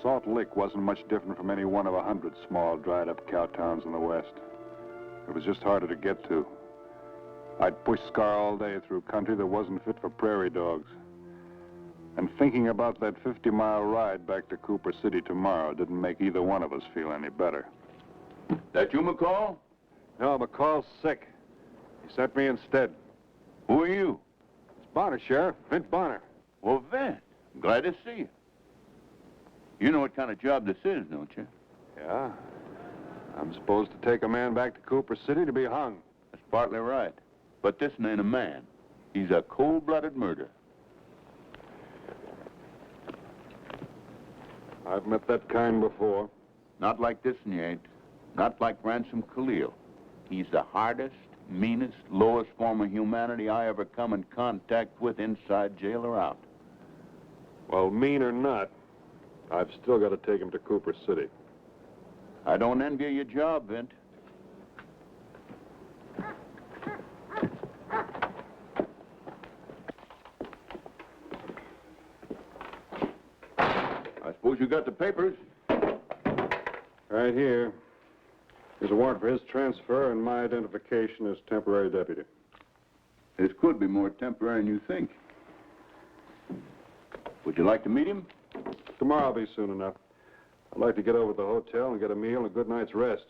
Salt Lick wasn't much different from any one of 100 small, dried-up cow towns in the West. It was just harder to get to. I'd push Scar all day through country that wasn't fit for prairie dogs. And thinking about that 50-mile ride back to Cooper City tomorrow didn't make either one of us feel any better. That you, McCall? No, McCall's sick. He sent me instead. Who are you? It's Bonner, Sheriff. Vint Bonner. Well, Vint, I'm glad to see you. You know what kind of job this is, don't you? Yeah. I'm supposed to take a man back to Cooper City to be hung. That's partly right. But this ain't a man. He's a cold-blooded murderer. I've met that kind before. Not like this one, you ain't. Not like Ransom Khalil. He's the hardest, meanest, lowest form of humanity I ever come in contact with inside jail or out. Well, mean or not, I've still got to take him to Cooper City. I don't envy your job, Vint. I suppose you got the papers? Right here. There's a warrant for his transfer and my identification as temporary deputy. This could be more temporary than you think. Would you like to meet him? Tomorrow will be soon enough. I'd like to get over to the hotel and get a meal and a good night's rest.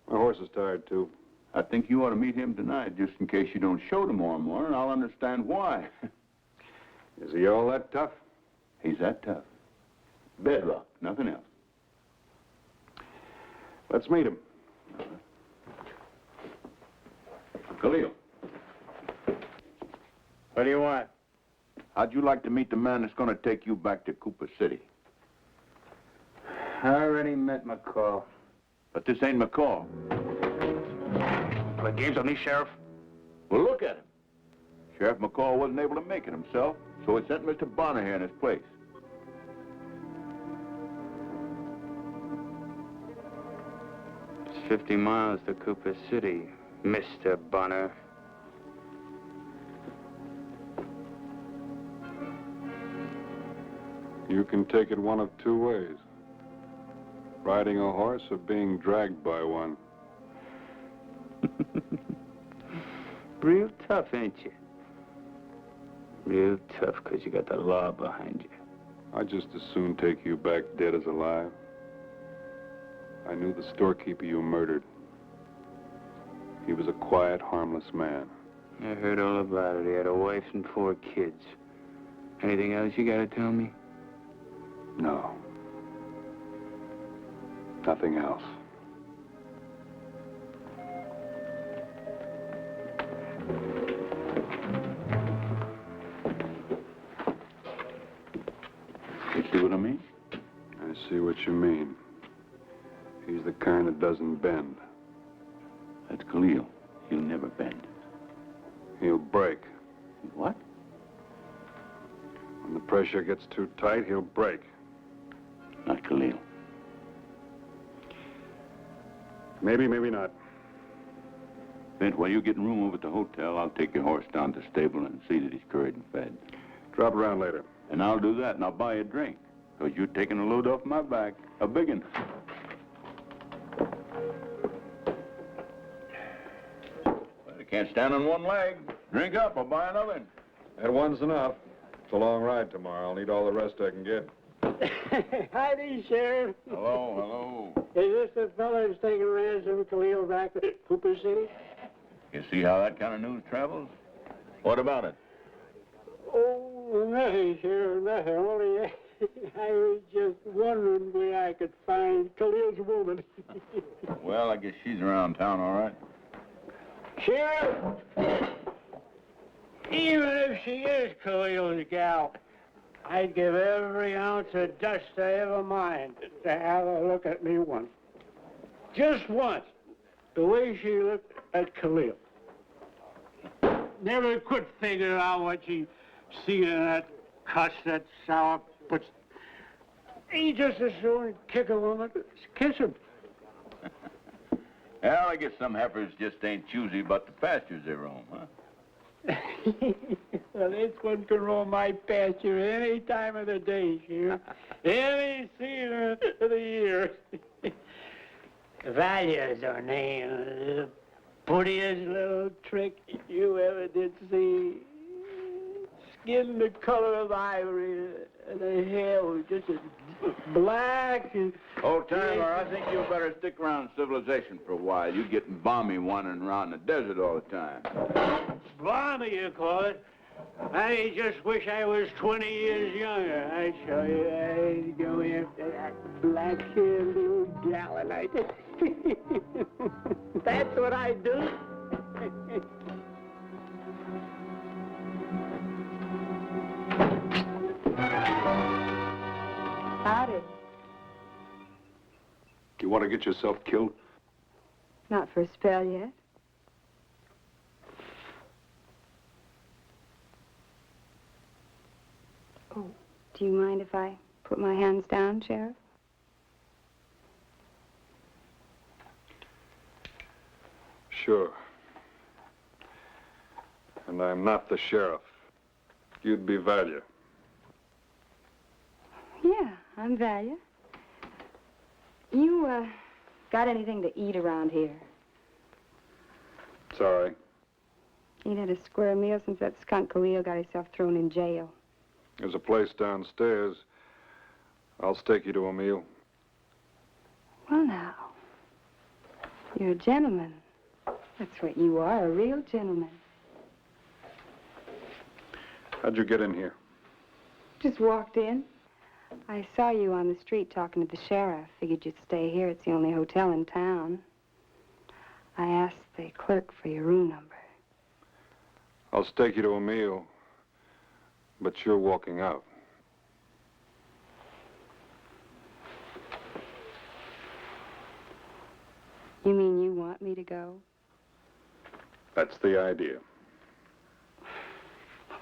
My horse is tired, too. I think you ought to meet him tonight, just in case you don't show tomorrow morning. I'll understand why. Is he all that tough? He's that tough. Bedrock, nothing else. Let's meet him. Khalil. What do you want? How'd you like to meet the man that's going to take you back to Cooper City? I already met McCall. But this ain't McCall. The game's on me, Sheriff. Well, look at him. Sheriff McCall wasn't able to make it himself, so he sent Mr. Bonner here in his place. It's 50 miles to Cooper City, Mr. Bonner. You can take it one of two ways. Riding a horse or being dragged by one. Real tough, ain't you? Real tough because you got the law behind you. I'd just as soon take you back dead as alive. I knew the storekeeper you murdered. He was a quiet, harmless man. I heard all about it. He had a wife and 4 kids. Anything else you got to tell me? No. Nothing else. You see what I mean? I see what you mean. He's the kind that doesn't bend. That's Khalil. He'll never bend. He'll break. What? When the pressure gets too tight, he'll break. Not Khalil. Maybe, maybe not. Vint, while you're getting room over at the hotel, I'll take your horse down to the stable and see that he's curried and fed. Drop around later. And I'll do that, and I'll buy you a drink. Because you're taking a load off my back. A big one. Well, you can't stand on one leg. Drink up, I'll buy another. That one's enough. It's a long ride tomorrow. I'll need all the rest I can get. Howdy, Sheriff. Hello, hello. Is this the fellow who's taking Ransom Khalil back to Cooper City? You see how that kind of news travels? What about it? Oh, nothing, Sheriff, nothing. Only I was just wondering where I could find Khalil's woman. Well, I guess she's around town, all right. Sheriff! Even if she is Khalil's gal, I'd give every ounce of dust I ever mined to have her look at me once. Just once. The way she looked at Khalil. Never could figure out what she seen in that cuss, that sour, but he just as soon kick a woman as kiss him. Well, I guess some heifers just ain't choosy about the pastures they roam, huh? Well, this one can roam my pasture any time of the day, Sheriff. Any season of the year. Valia's her name. The prettiest little trick you ever did see. Skin the color of ivory, and the hair was just as black as... Old timer, I think you better stick around civilization for a while. You getting balmy wandering around the desert all the time. Balmy, you call it? I just wish I was 20 years younger. I show you, I'd go after that black-haired little gal, and I just... That's what I do. Howdy. You want to get yourself killed? Not for a spell yet. Oh, do you mind if I put my hands down, Sheriff? Sure. And I'm not the sheriff. You'd be Valia. Yeah, I'm Valia. You, got anything to eat around here? Sorry. Ain't had a square meal since that skunk Khalil got himself thrown in jail. There's a place downstairs. I'll stake you to a meal. Well, now, you're a gentleman. That's what you are, a real gentleman. How'd you get in here? Just walked in. I saw you on the street talking to the sheriff. Figured you'd stay here. It's the only hotel in town. I asked the clerk for your room number. I'll stake you to a meal, but you're walking out. You mean you want me to go? That's the idea.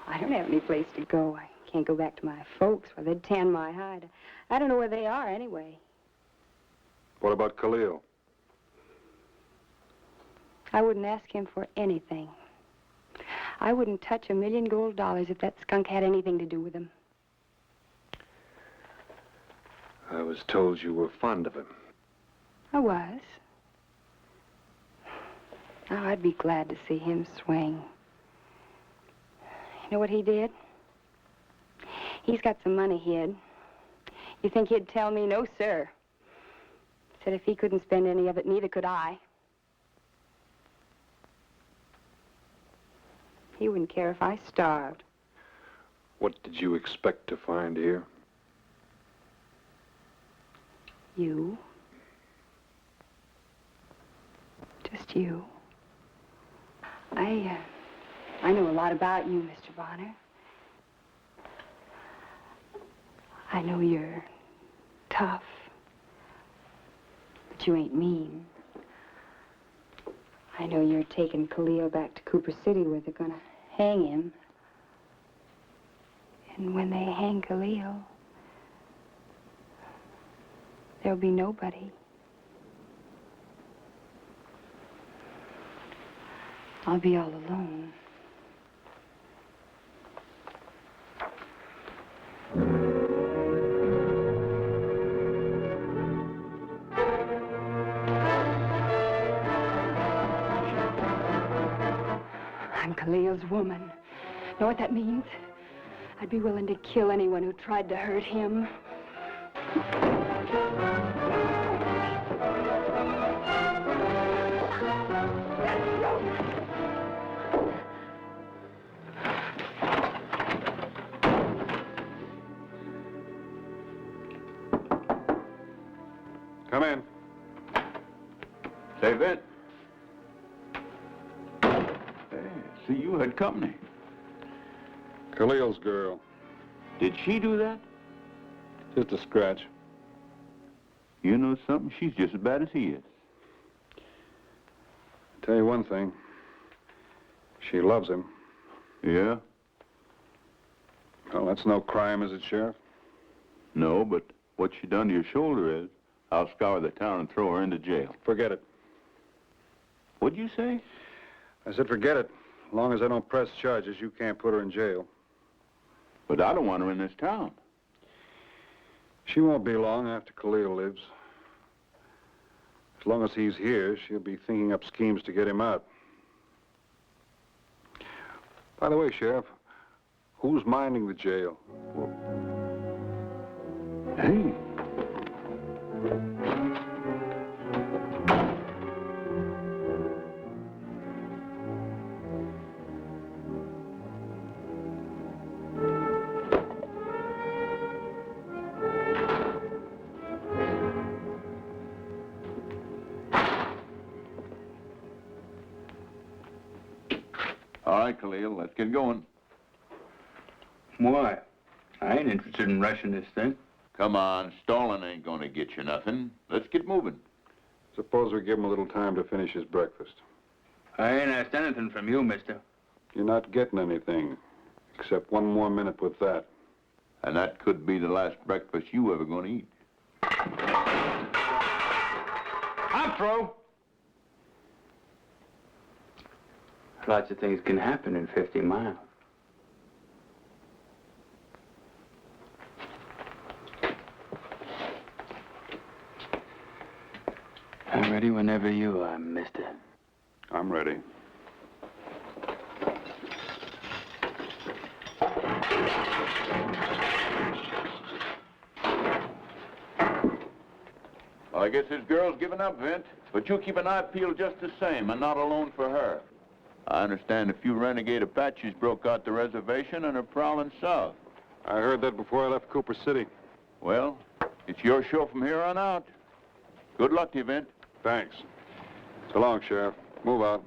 I don't have any place to go. I can't go back to my folks. Well, they'd tan my hide. I don't know where they are anyway. What about Khalil? I wouldn't ask him for anything. I wouldn't touch $1 million gold if that skunk had anything to do with him. I was told you were fond of him. I was. Oh, I'd be glad to see him swing. You know what he did? He's got some money hid. You think he'd tell me? No, sir. Said if he couldn't spend any of it, neither could I. He wouldn't care if I starved. What did you expect to find here? You. Just you. I know a lot about you, Mr. Bonner. I know you're tough, but you ain't mean. I know you're taking Khalil back to Cooper City where they're gonna hang him. And when they hang Khalil, there'll be nobody. I'll be all alone. I'm Khalil's woman. Know what that means? I'd be willing to kill anyone who tried to hurt him. Come in. Say, Vint. Hey, see, you had company. Khalil's girl. Did she do that? Just a scratch. You know something? She's just as bad as he is. Tell you one thing. She loves him. Yeah? Well, that's no crime, is it, Sheriff? No, but what she done to your shoulder is, I'll scour the town and throw her into jail. Forget it. What'd you say? I said forget it. As long as I don't press charges, you can't put her in jail. But I don't want her in this town. She won't be long after Khalil lives. As long as he's here, she'll be thinking up schemes to get him out. By the way, Sheriff, who's minding the jail? Hey. All right, Khalil, let's get going. Why? I ain't interested in rushing this thing. Come on, stalling ain't gonna get you nothing. Let's get moving. Suppose we give him a little time to finish his breakfast. I ain't asked anything from you, mister. You're not getting anything, except one more minute with that. And that could be the last breakfast you ever gonna eat. I'm through. Lots of things can happen in 50 miles. I'm ready whenever you are, mister. I'm ready. Well, I guess this girl's given up, Vint. But you keep an eye peeled just the same, and not alone for her. I understand a few renegade Apaches broke out the reservation and are prowling south. I heard that before I left Cooper City. Well, it's your show from here on out. Good luck to you, Vint. Thanks. So long, Sheriff. Move out.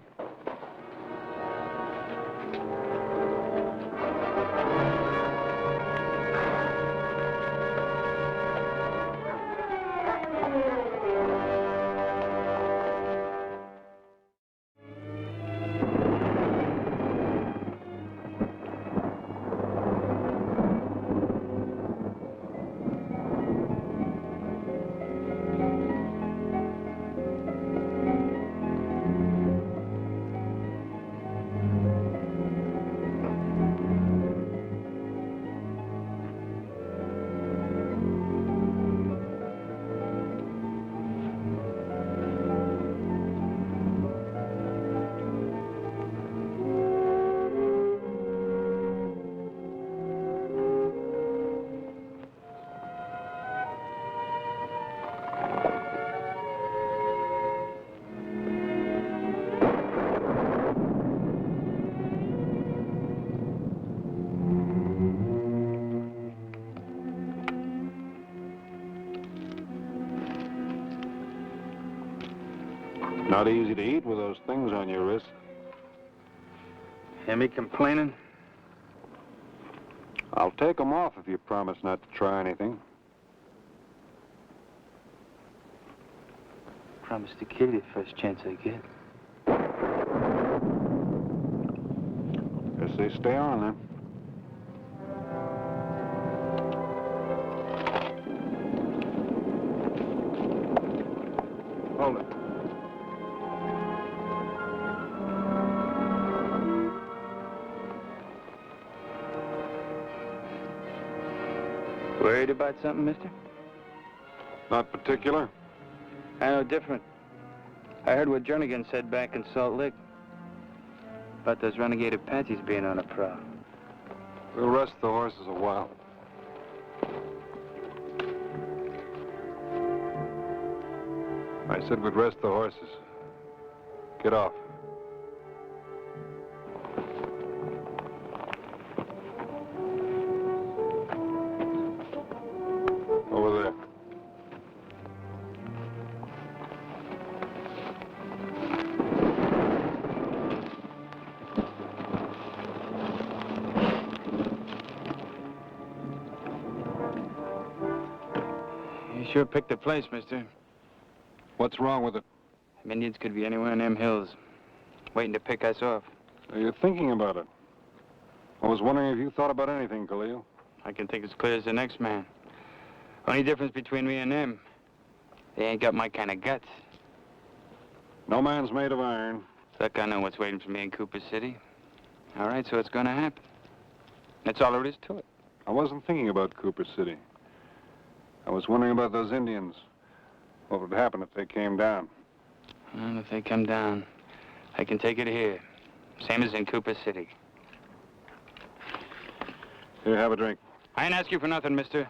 Not easy to eat with those things on your wrist. Hear me complaining? I'll take them off if you promise not to try anything. Promise to kill you first chance I get. Guess they stay on then. Hold it. Worried about something, mister? Not particular. I know different. I heard what Jernigan said back in Salt Lake about those renegade Apaches being on a prowl. We'll rest the horses a while. I said we'd rest the horses. Get off. Over there. You sure picked the place, mister. What's wrong with it? Them Indians could be anywhere in them hills, waiting to pick us off. Are you thinking about it? I was wondering if you thought about anything, Khalil. I can think as clear as the next man. Only difference between me and them, they ain't got my kind of guts. No man's made of iron. Look, I know what's waiting for me in Cooper City. All right, so it's gonna happen. That's all there is to it. I wasn't thinking about Cooper City. I was wondering about those Indians. What would happen if they came down? Well, if they come down, I can take it here. Same as in Cooper City. Here, have a drink. I ain't ask you for nothing, mister.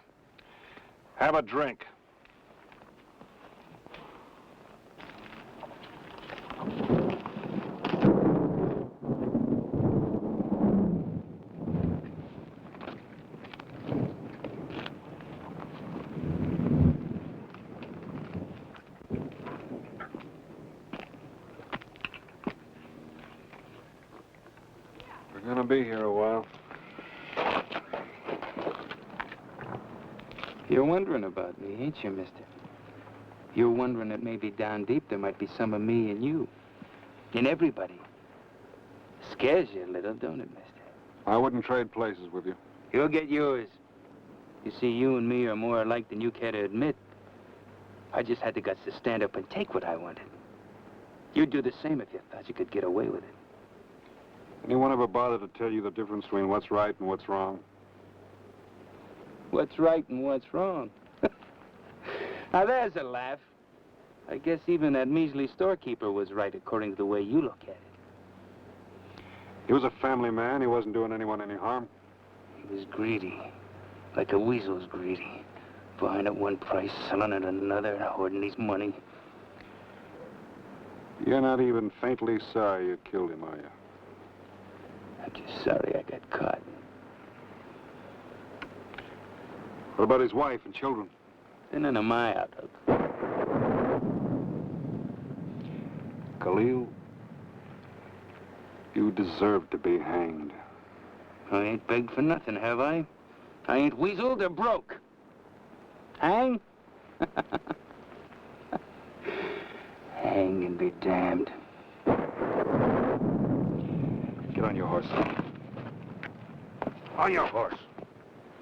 Have a drink. We're gonna be here a while. You're wondering about me, ain't you, mister? You're wondering that maybe down deep there might be some of me in you. In everybody. Scares you a little, don't it, mister? I wouldn't trade places with you. You'll get yours. You see, you and me are more alike than you care to admit. I just had the guts to stand up and take what I wanted. You'd do the same if you thought you could get away with it. Anyone ever bother to tell you the difference between what's right and what's wrong? What's right and what's wrong? Now, there's a laugh. I guess even that measly storekeeper was right according to the way you look at it. He was a family man. He wasn't doing anyone any harm. He was greedy, like a weasel's greedy. Buying at one price, selling at another, and hoarding his money. You're not even faintly sorry you killed him, are you? I'm just sorry I got caught. What about his wife and children? They're none of my outlook. Khalil, you deserve to be hanged. I ain't begged for nothing, have I? I ain't weaseled or broke. Hang? Hang and be damned. Get on your horse. On your horse.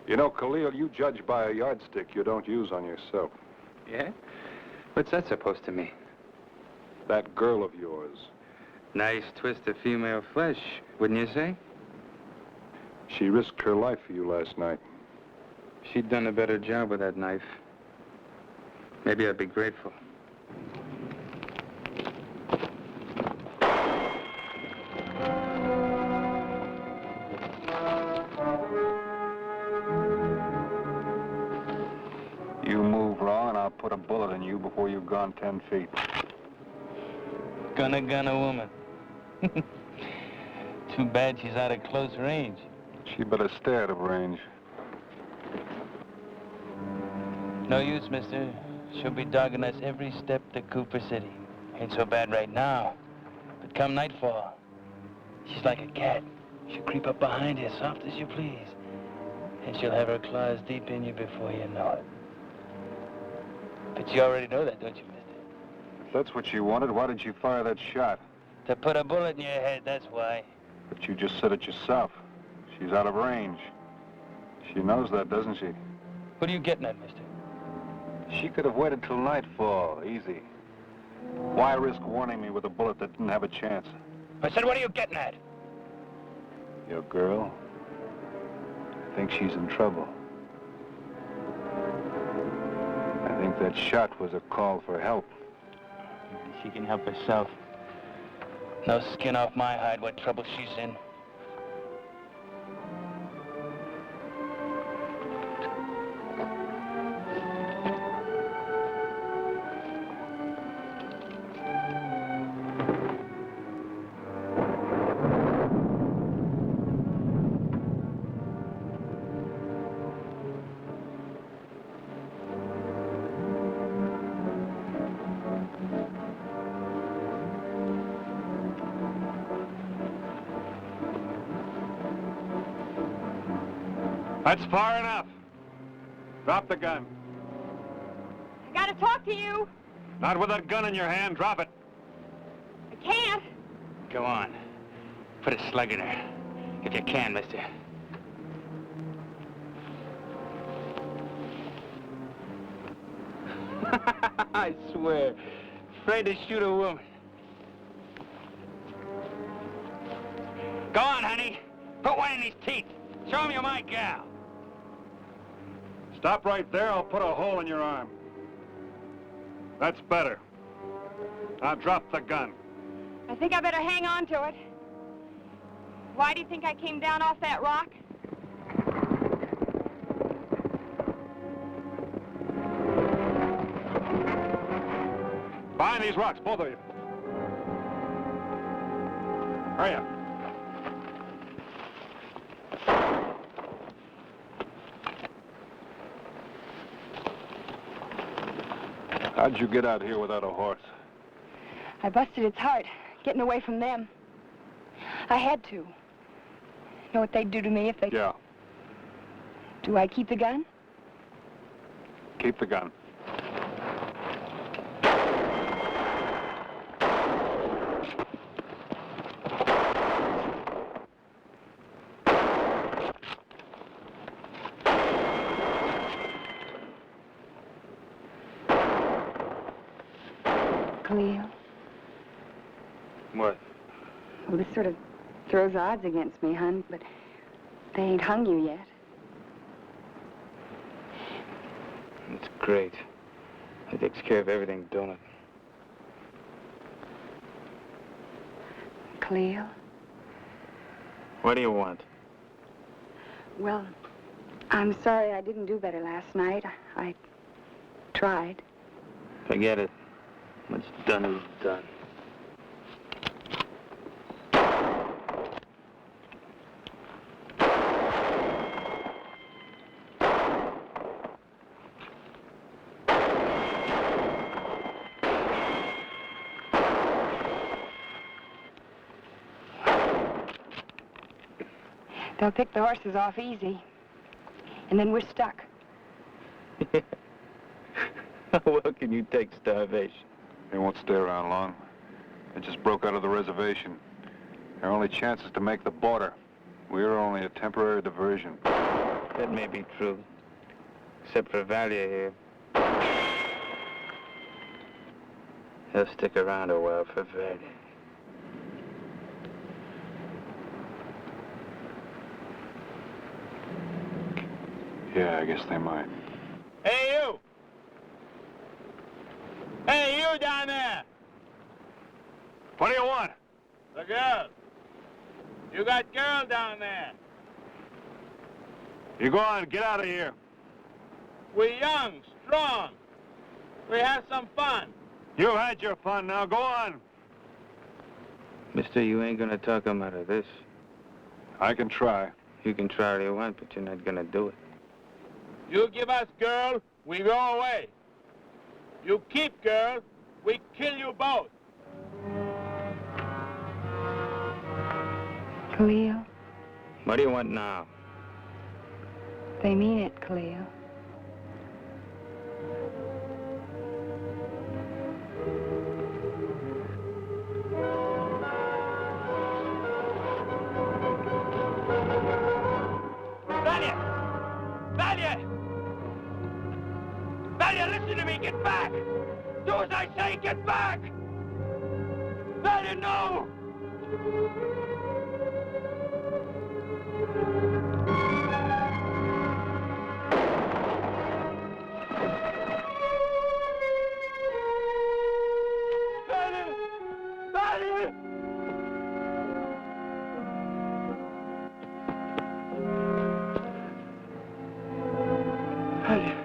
You know, Khalil, you judge by a yardstick you don't use on yourself. Yeah? What's that supposed to mean? That girl of yours. Nice twist of female flesh, wouldn't you say? She risked her life for you last night. She'd done a better job with that knife. Maybe I'd be grateful. You move wrong and I'll put a bullet in you before you've gone 10 feet. Gonna gun a woman. Too bad she's out of close range. She better stay out of range. No use, mister. She'll be dogging us every step to Cooper City. Ain't so bad right now. But come nightfall, she's like a cat. She'll creep up behind you, soft as you please. And she'll have her claws deep in you before you know it. But you already know that, don't you, mister? If that's what you wanted, why did you fire that shot? To put a bullet in your head, that's why. But you just said it yourself. She's out of range. She knows that, doesn't she? What are you getting at, mister? She could have waited till nightfall. Easy. Why risk warning me with a bullet that didn't have a chance? I said, what are you getting at? Your girl? I think she's in trouble. I think that shot was a call for help. She can help herself. No skin off my hide what trouble she's in. That's far enough. Drop the gun. I gotta talk to you. Not with that gun in your hand. Drop it. I can't. Go on. Put a slug in her. If you can, mister. I swear. Afraid to shoot a woman. Go on, honey. Quit whining these teeth. Show him you're my gal. Stop right there, I'll put a hole in your arm. That's better. Now drop the gun. I think I better hang on to it. Why do you think I came down off that rock? Behind these rocks, both of you. Hurry up. How'd you get out here without a horse? I busted its heart, getting away from them. I had to. Know what they'd do to me if they... Yeah, Do I keep the gun? keep the gun. Khalil, What? well, this sort of throws odds against me, hon, but they ain't hung you yet. It's great. It takes care of everything, don't it? Khalil, What do you want? well, I'm sorry I didn't do better last night. I tried. Forget it. What's done is done. They'll pick the horses off easy, and then we're stuck. How well can you take starvation? They won't stay around long. They just broke out of the reservation. Their only chance is to make the border. We're only a temporary diversion. That may be true. Except for Valia here. He'll stick around a while for Valia. Yeah, I guess they might. Hey, you! Hey, you down there! What do you want? The girl. You got girl down there. You go on, get out of here. We're young, strong. We have some fun. You had your fun, now go on. Mister, you ain't gonna talk him out of this. I can try. You can try all you want, but you're not gonna do it. You give us girl, we go away. You keep girl, we kill you both. Khalil, What do you want now? they mean it, Khalil. Valia! Valia! Valia, listen to me, get back! Do as I say, get back! Valia, no! Valia! Valia! Valia!